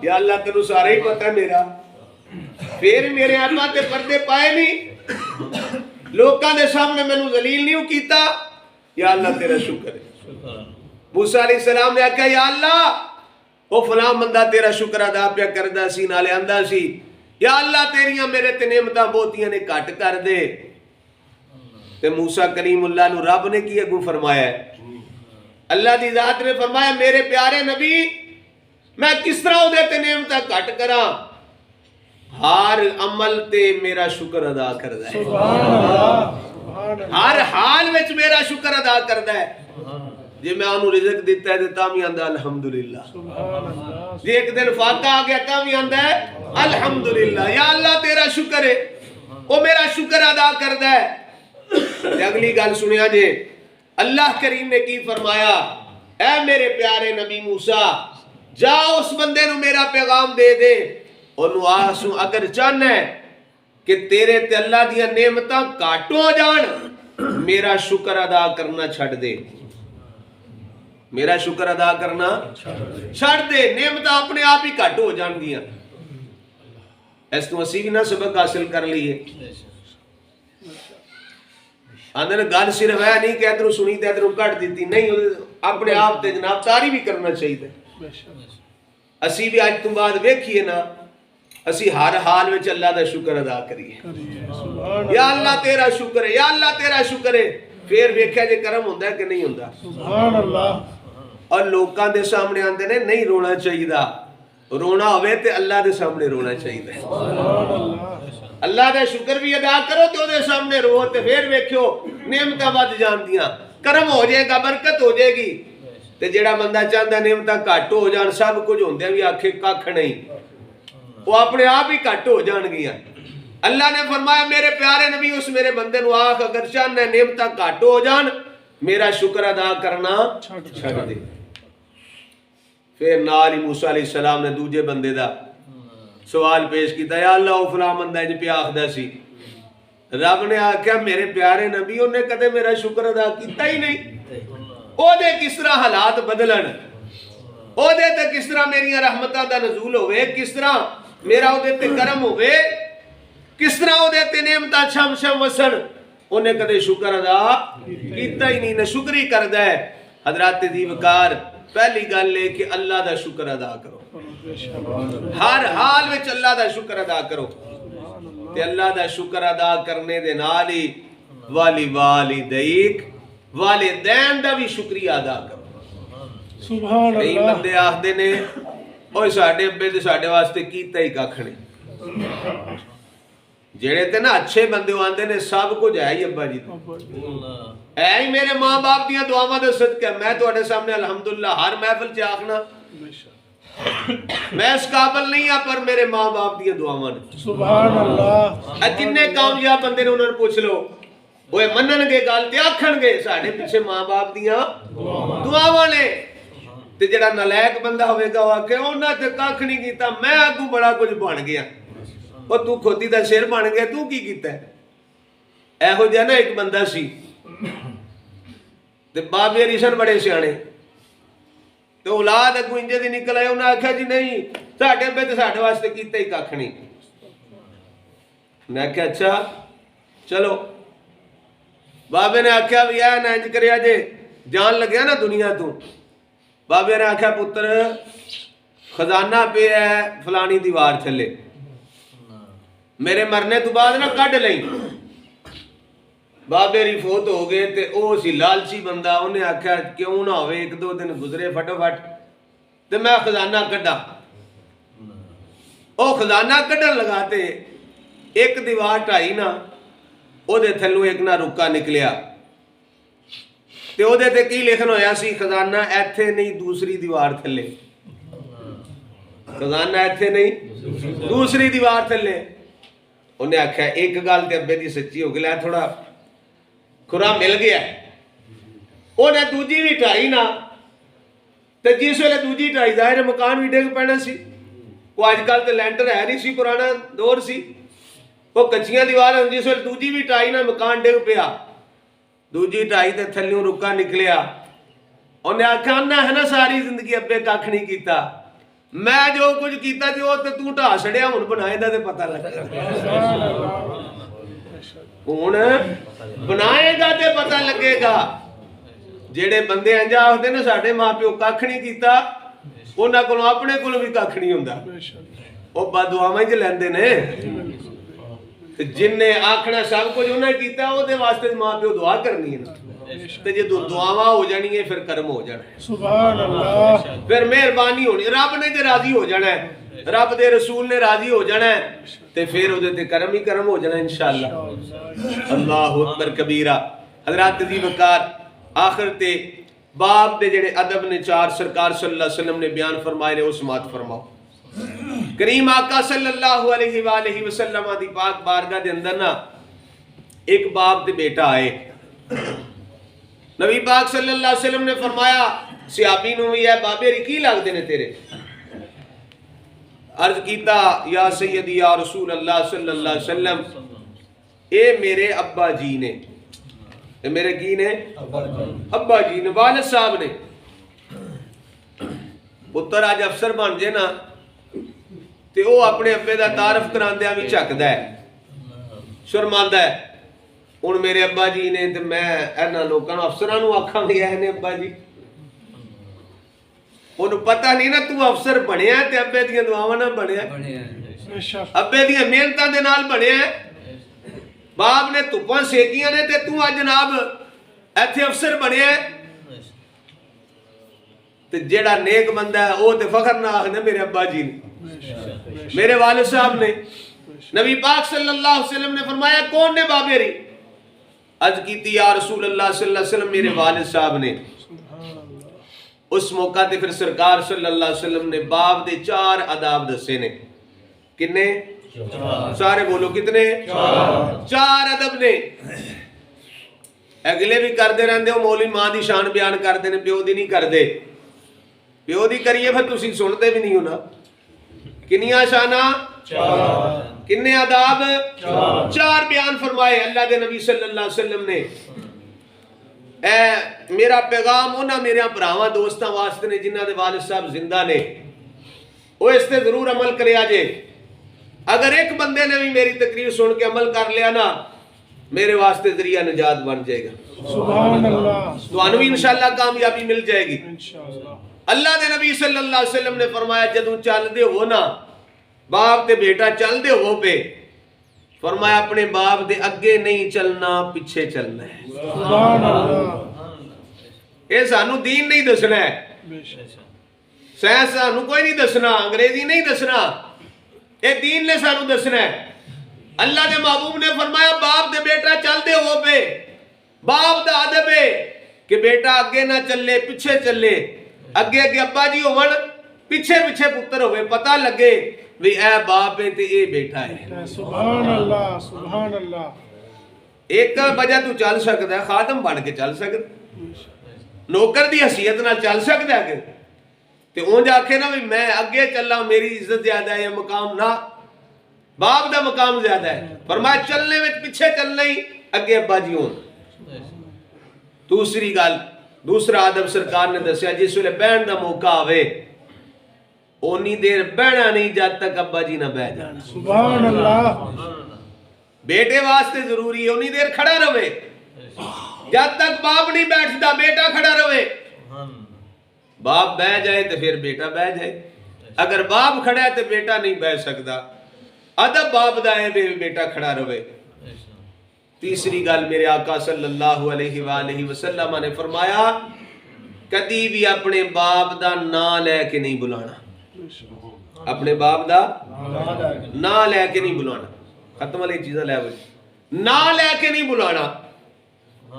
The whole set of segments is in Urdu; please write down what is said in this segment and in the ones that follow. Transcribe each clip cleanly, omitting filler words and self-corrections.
یا اللہ تینوں سارا ہی پتہ میرا، پھر میرے آپا تے پردے پائے نہیں، لوکاں دے سامنے مینوں ذلیل نہیں کیتا، یا اللہ تیرا شکر ہے۔ موسیٰ علیہ السلام نے کہا یا اللہ وہ فلاں بندہ تیرا شکر ادا پیا کردا سی نالے آندا سی، یا اللہ تیریاں میرے تے نعمتاں بہتیاں نے کٹ کر دے۔ تے موسیٰ کریم اللہ نو رب نے کی اگوں فرمایا ہے، اللہ دی ذات نے فرمایا میرے پیارے نبی میں کس طرح او دے تے نعمتاں کٹ کراں، ہر عمل تے میرا شکر ادا کردا ہے، ہر حال وچ میرا شکر ادا کردا ہے۔ جی میں آنو رزق دیتا ہے دیتا بھی آندہ الحمدللہ، جی ایک دن فاقہ آ گیا تا بھی آندہ ہے الحمدللہ، یا اللہ تیرا شکر ہے، وہ میرا شکر ادا کردا ہے۔ اگلی گل سنیا جے، اللہ کریم نے کی فرمایا، اے میرے پیارے نبی موسیٰ جا اس بندے نو میرا پیغام دے دے، انہوں آسو اگر چاہنا ہے کہ تیرے تے اللہ دیا نعمتاں کاٹو جان، میرا شکر ادا کرنا چھڑ دے، میرا شکر ادا کرنا چھڑ دے، نعمتاں اپنے آپ ہی کٹ ہو جان گیا۔ اس تو اسی بھی نہ سبق حاصل کر لیے، اندر گل صرف ہے نہیں کہ ادھروں سنی تے ادھروں کٹ دیتی، نہیں اپنے آپ تے جناب تاری بھی کرنا چاہیے۔ اسی بھی آج تم بعد ویکھیے نا، اسی ہر حال وچ اللہ دا شکر ادا کریے، یا اللہ تیرا شکر ہے، یا اللہ تیرا شکر ہے، پھر ویکھیا جے کرم ہوندا ہے کہ نہیں ہوندا۔ سبحان اللہ۔ اور لوکاں دے سامنے آندے نے نہیں رونا چاہیے، رونا ہوئے تے اللہ دے سامنے رونا چاہیے۔ اللہ دا شکر بھی ادا کرو تو دے سامنے رو تے پھر ویکھو نعمتاں ود جاندیاں، کرم ہو جائے گا، برکت ہو جائے گی۔ تے جڑا بندہ چاہندا نعمتاں گھٹ ہو جان، سب کچھ ہوندے بھی آکھے ککھ نہیں، وہ اپنے آپ ہی گھٹ ہو جان گیاں۔ اللہ نے فرمایا میرے پیارے نبی اس میرے بندے نو آخ اگر چاہنا ہے نعمتاں گھٹ ہو جان، میرا شکر ادا کرنا چھڑ دے۔ پھر نال ہی موسیٰ علیہ السلام نے دوجے بندے دا سوال پیش کیتا، یا اللہ او فلاں بندہ انج پیا آکھدا سی، رب نے آکھیا میرے پیارے نبی انہیں کدے میرا شکر ادا کیتا ہی نہیں، او دے کس طرح حالات بدلن، او دے تے کس طرح میری رحمتاں دا نزول ہوئے، کس طرح میرا او دے تے کرم ہوئے، کس طرح او دے تے نعمتاں چھم چھم وسن، انہیں کدے شکر ادا کیتا ہی نہیں، نہ شکر ہی کردا ہے۔ حضرات دی وقار پہلی گل لے کہ اللہ دا شکر ادا کرو، ہر حال وچ اللہ دا شکر ادا کرو، تے اللہ دا شکر ادا کرنے دے نال ہی والدیک والدین دا بھی شکریہ ادا کرو۔ سبحان اللہ۔ کئی بندے آخدے نے اوہ ساڈے ابے تے ساڈے واسطے کیتا ہی ککھ نہیں، جڑے تے نا اچھے بندے آندے نے سب کچھ ہے ہی ابا جی اے ہی میرے ماں باپ دیاں دعاواں دے صدقے، میں تواڈے سامنے الحمدللہ ہر محفل چ آکھنا میں اس قابل نہیں ہاں پر میرے ماں باپ دیاں دعاواں نے۔ سبحان اللہ۔ جننے کامیاب بندے نے انہوں نے پوچھ لو، وہ منن گے گل تے آکھن گے ساڈے پیچھے ماں باپ دیاں دعاواں نے۔ تے جڑا نالائق بندہ ہوئے گا وہ آکھے انہاں تے ککھ نہیں کیتا، میں اگوں بڑا کچھ بن گیا، وہ تو کھوتی دا سر بن گیا، تو کی کیتا ہے؟ ایہو جہا نا ایک بندہ سی تے بابے ریسن بڑے سیانے، تے اولاد اگوں انجے دی نکل آئے، انہاں آکھیا جی نہیں ساڈے ابے تے ساڈے واسطے کیتا ہی ککھ نہیں۔ میں آکھیا اچھا چلو، بابے نے آکھیا بھی اے نہ انج کریا جے جان لگیا نا دنیا تو، بابے نے آکھیا پتر خزانہ پہ ہے فلانی دیوار تھلے، میرے مرنے تو بعد نہ کڈ لئی۔ بابے ری فوت ہو گئے تے او سی لالچی بندہ، انہیں آکھیا کیوں نہ ہوئے ایک دو دن گزرے فٹافٹ تے میں خزانہ کڈا۔ او خزانہ کڈن لگاتے ایک دیوار ٹائی نا، او دے تھلو ایک نہ رکا نکلیا تے او دے تے کی لکھن ہویا سی خزانہ ایتھے نہیں دوسری دیوار تھلے، خزانہ ایتھے نہیں دوسری دیوار تھلے۔ انہیں آکھیا ایک گل تے ابے دی سچی ہو گئی، تھوڑا کھرا مل گیا، انہیں دوجی بھی ٹائی نا، تے جس ویلے دوجی ٹائی ظاہر مکان بھی ڈگ پینا سی، وہ اج کل تے لینٹر ہے نہیں سی، پرانا دور سی، وہ کچیاں دیوار ہیں، جس ویلے دوجی بھی ٹائی نا مکان ڈگ پیا، دوجی ٹائی تے تھلیوں رکا نکلیا۔ انہیں آکھیا انہاں ہے نا ساری زندگی ابے ککھ نہیں کیتا، میں جو کچھ کیتا تے وہ تے تو ڈھا چھڑیا ہن بنائے دا تے پتہ لگ ہن بنائے گا تے پتہ لگے گا جڑے بندے انج آکھدے نے ساڈے ماں پیو ککھ نہیں کیتا انہاں کولوں اپنے کولوں بھی ککھ نہیں ہوندا او بددعاواں وچ لیندے نے تے جن نے آکھنا سب کچھ انہاں کیتا او دے واسطے ماں پیو دعا کرنی ہے تے جے دعاواں ہو جانی ہے پھر کرم ہو جانا ہے سبحان اللہ پھر مہربانی ہونی رب نے تے راضی ہو جانا ہے رب دے رسول نے راضی ہو جانا ہے تے پھر او دے تے کرم ہی کرم ہو جانا ہے انشاءاللہ اللہ اکبر کبیرہ حضرات عزیز وقار آخر تے باپ دے جڑے ادب نے چار سرکار صلی اللہ علیہ وسلم نے بیان فرمائے نے اس سماعت فرماؤ کریم آقا صلی اللہ علیہ وآلہ وسلم دی پاک بارگاہ دے اندر نا ایک باپ دے بیٹا آئے نبی پاک صلی اللہ علیہ وسلم نے فرمایا صحابی نو بھی ہے بابے کی لگ دینے تیرے عرض کیتا یا سیدی یا رسول اللہ صلی اللہ علیہ وسلم اے میرے ابا جی نے اے میرے کی نے ابا جی نے والد صاحب نے پتر آج افسر بن جے نا تے او اپنے ابے دا تعارف کراندیا بھی چکدا ہے شرماندا ہے ہن میرے ابا جی نے تے میں انہاں لوکاں نوں افسراں نوں آکھاں گے اے نے ابا جی انہوں پتہ نہیں نا تو افسر بنیا تے ابے دیاں دعاواں نال بنیا ابے دیاں محنتاں دے نال بنیا باپ نے تپاں سیکیاں نے تے تو اج جناب ایتھے افسر بنیا تے جیڑا نیک بندہ ہے او تے فخر نہ آکھنا میرے ابا جی نے میرے والد صاحب نے نبی پاک صلی اللہ علیہ وسلم نے فرمایا کون نے بابے ری عرض کیتی یا رسول اللہ صلی اللہ علیہ وسلم میرے والد صاحب نے اس موقع تے پھر سرکار صلی اللہ علیہ وسلم نے باپ دے چار آداب دسے نے کنے سارے بولو کتنے چار ادب نے اگلے بھی کردے رہندے ہو مولوی ماں دی شان بیان کردے نے پیو دی نہیں کردے پیو دی کریے پھر تسی سنتے بھی نہیں ہونا کنیاں شانہ کنے آداب چار بیان فرمائے اللہ دے نبی صلی اللہ علیہ وسلم نے اے میرا پیغام ہونا میرے براواں دوستاں واسطے نے جنہاں دے والد صاحب زندہ نے وہ اس تے ضرور عمل کرے آجے اگر ایک بندے نے بھی میری تقریر سن کے عمل کر لیا نا میرے واسطے ذریعہ نجات بن جائے گا سبحان اللہ تو انہوں انشاءاللہ کامیابی مل جائے گی اللہ دے نبی صلی اللہ علیہ وسلم نے فرمایا جدوں چل دے ہو نا باپ تے بیٹا چل دے ہو پہ فرمایا اپنے باپ دے اگے نہیں چلنا پیچھے چلنا ہے سبحان اللہ اے سانو دین نہیں دسنا ہے سائنس سانو کوئی نہیں دسنا انگریزی نہیں دسنا اے دین نے سانو دسنا ہے اللہ دے محبوب نے فرمایا باپ دے بیٹا چل دے ہو پہ باپ دا ادب ہے کہ بیٹا اگے نہ چلے پیچھے چلے اگے اگے ابا جی ہون پیچھے پیچھے پتر ہوئے پتہ لگے بھی اے باپ ہے تے اے بیٹا ہے سبحان اللہ سبحان اللہ ایک وجہ تو چل سکتا ہے خادم بن کے چل سکتا نوکر دی حیثیت نہ چل سکتا ہے تے اون جا کے نا بھی میں اگے چلا میری عزت زیادہ ہے یا مقام نہ باپ دا مقام زیادہ ہے فرمایا چلنے میں پیچھے چلنا ہی اگے ابا جی ہون دوسری گل دوسرا ادب سرکار نے دسیا جس ویلے بہن دا موقع آوے اونی دیر بہنا نہیں جب تک ابا جی نہ بہ جانا سبحان اللہ بیٹے واسطے ضروری ہے اونی دیر کھڑا رہے جب تک باپ نہیں بیٹھتا بیٹا کھڑا رہے باپ بہ جائے تو پھر بیٹا بہ جائے اگر باپ کھڑا ہے تو بیٹا نہیں بہ سکتا ادب باپ دا ہے بیٹا کھڑا رہے تیسری گل میرے آقا صلی اللہ علیہ وآلہ وسلم نے فرمایا کدی بھی اپنے باپ دا نام لے کے نہیں بلانا اپنے باپ دا نام لے کے نہیں بلانا ختم والی چیزیں لے ہوئی نام لے کے نہیں بلانا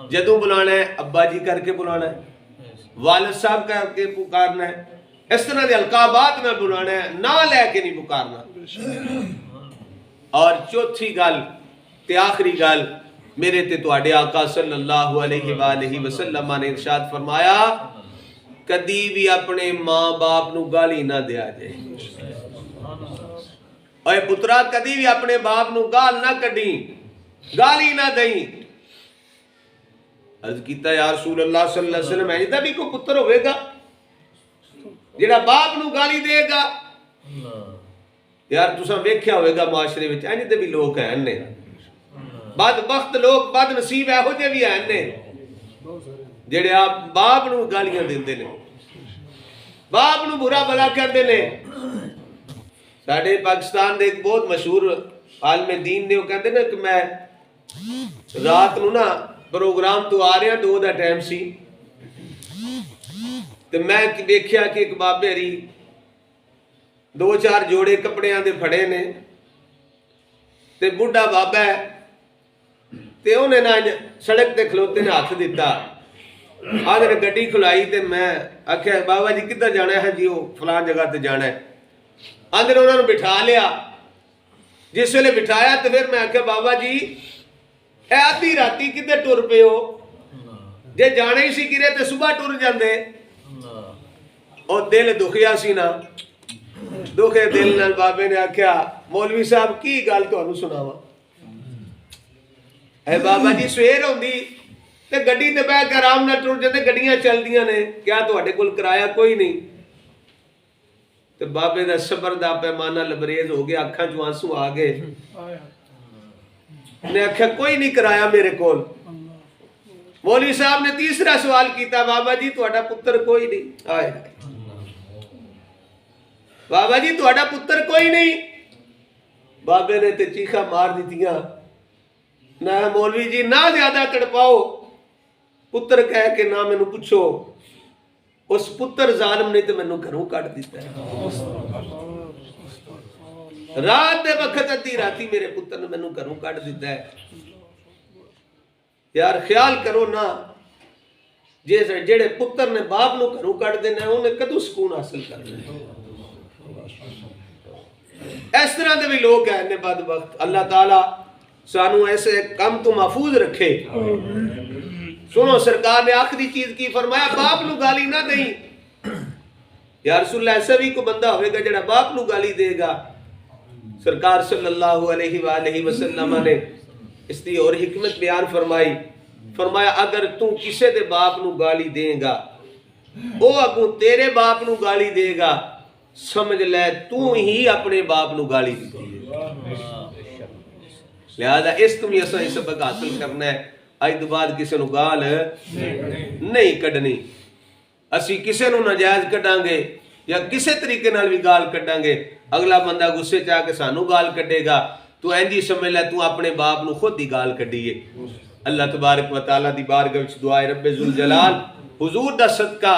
جدوں بلانا ہے ابا جی کر کے بلانا ہے والد صاحب کر کے پکارنا ہے اس طرح دے القابات میں بلانا ہے نام لے کے نہیں پکارنا اور چوتھی گل تے آخری گل میرے تے تواڈے آقا صلی اللہ علیہ وآلہ وسلم نے ارشاد فرمایا کدی بھی اپنے ماں باپ نو گالی نہ دیا جائے اے پترا کدی بھی اپنے باپ نو گال نہ کڈی گالی نہ دیں عرض کیتا یا رسول اللہ صلی اللہ علیہ وسلم ایسا بھی کوئی پتر ہوئے گا جڑا باپ نو گالی دے گا یار تساں ویکھیا ہوئے گا معاشرے وچ انج دے بھی لوگ ہیں نے بدبخت لوگ بد نصیب ایہو جے بھی ہیں نے جڑے آپ باپ نو گالیاں دیندے نے باپ نو برا بلا کردے نے ساڈے پاکستان دے ایک بہت مشہور عالم دین نے وہ کہندے نے کہ میں رات نو نا پروگرام تو آ رہا 2 دا ٹائم سی تے میں دیکھیا کہ ایک بابے ہری 2-4 جوڑے کپڑیاں دے پھڑے نے تے بڈھا بابا ہے تے انہیں نا سڑک تے کھلوتے نے ہاتھ دیتا آدھے نے گڈی کھلائی تے میں آکھیا بابا جی کدھر جانا ہے جی وہ فلان جگہ تے جانا ہے آدھے نے انہوں نے بٹھا لیا جس ویلے بٹھایا تو پھر میں آکھیا بابا جی اے آدھی راتی کدھر ٹر پے ہو جے جانے ہی سی کرے تے صبح ٹر جاندے اور دل دکھیا سی نا دکھے دل نال بابے نے آکھیا مولوی صاحب کی گل تانوں سناواں اے بابا جی سویر ہوندی تے گڈی تے بیٹھ کے آرام نال ٹر جاندے گڈیاں چلدیاں نے کیا تواڈے کول کرایہ کوئی نہیں تے بابے دا صبر دا پیمانہ لبریز ہو گیا اکھاں چوں آنسو آ گئے نے آکھیا کوئی نہیں کرایا میرے کول مولوی صاحب نے تیسرا سوال کیتا بابا جی تواڈا پتر کوئی نہیں آئے بابا جی تواڈا پتر کوئی نہیں بابے نے تے چیخا مار دیتیاں نہ مولوی جی نہ زیادہ تڑپاؤ پتر کہہ کے نہ مینوں پوچھو اس پتر ظالم نے تے مینوں گھروں کٹ دیتا ہے رات دے وقت ادھی راتی میرے پتر نے مینوں گھروں کٹ دیتا ہے یار خیال کرو نا جڑے پتر نے باپ نو گھروں کٹ دینا ہے انہیں کدوں سکون حاصل کرنا ہے اس طرح دے بھی لوگ ہیں نے بدبخت اللہ تعالیٰ سانو ایسے کم تو محفوظ رکھے سنو سرکار نے آخری چیز کی فرمایا باپ نو گالی نہ دیں یا رسول اللہ ایسا بھی کوئی بندہ ہوئے گا جڑا باپ نو گالی دے گا سرکار صلی اللہ علیہ وآلہ وسلم نے اس دی اور حکمت بیان فرمائی فرمایا اگر تو کسے دے باپ نو گالی دیں گا او اگوں تیرے باپ نو گالی دے گا سمجھ لے تو ہی اپنے باپ نو گالی دی لہذا اس تم یہ سبق حاصل کرنا ہے آج دو بعد کسے نو گال نہیں کڈنی اسی کسے نو ناجائز کڈاں گے یا کسے طریقے نال بھی گال کڈاں گے اگلا بندہ غصے چاہ کے سانو گال کڈے گا تو اینجی سمجھ لے تو اپنے باپ نو خود دی گال کڈیے اللہ تبارک و تعالیٰ دی بارگاہ وچ دعائے رب ذوالجلال حضور دا صدقہ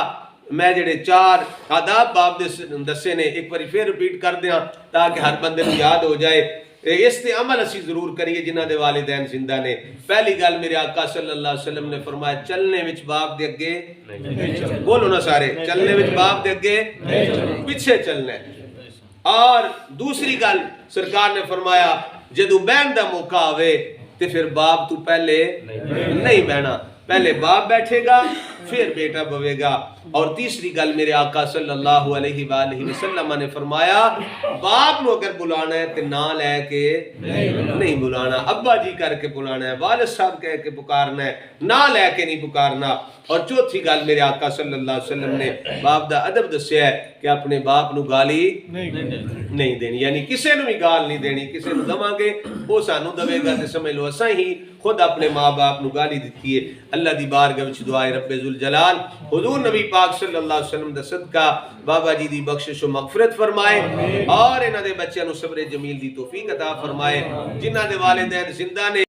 میں جڑے 4 آداب باپ دسے نے ایک باری پھر ریپیٹ کر دیاں تاکہ ہر بندے کو یاد ہو جائے اس تے عمل اسی ضرور کریے جنہ دے والدین زندہ نے پہلی گل میرے آقا صلی اللہ علیہ وسلم نے فرمایا چلنے وچ باپ دے اگے بولو نا سارے چلنے وچ باپ دے اگے پیچھے چلنا ہے اور دوسری گل سرکار نے فرمایا جدو بہن دا موقع ہوئے تے پھر باپ تو پہلے نہیں بہنا پہلے باپ بیٹھے گا پھر بیٹا بوے گا اور تیسری گل میرے آقا صلی اللہ علیہ وآلہ وسلم نے فرمایا باپ نو اگر بلانا ہے تے نہ لے کے نہیں بلانا ابا جی کر کے بلانا ہے والد صاحب کہہ کے پکارنا ہے نہ لے کے نہیں پکارنا اور چوتھی گل میرے آقا صلی اللہ علیہ وسلم نے باپ دا ادب دسیا ہے کہ اپنے باپ نو گالی نہیں دینی یعنی کسے نو بھی گال نہیں دینی کسے نو دماں گے وہ سانو دوے گا تے سمجھ لو اساں ہی خود اپنے ماں باپ نو گالی دیتی ہے اللہ دی بارگاہ وچ دعائے رب ذوالجلال حضور نبی پاک صلی اللہ علیہ وسلم دا صدقہ بابا جی دی بخشش و مغفرت فرمائے اور انہاں دے بچیاں نو صبر جمیل دی توفیق عطا فرمائے جنہاں دے والدین زندہ نے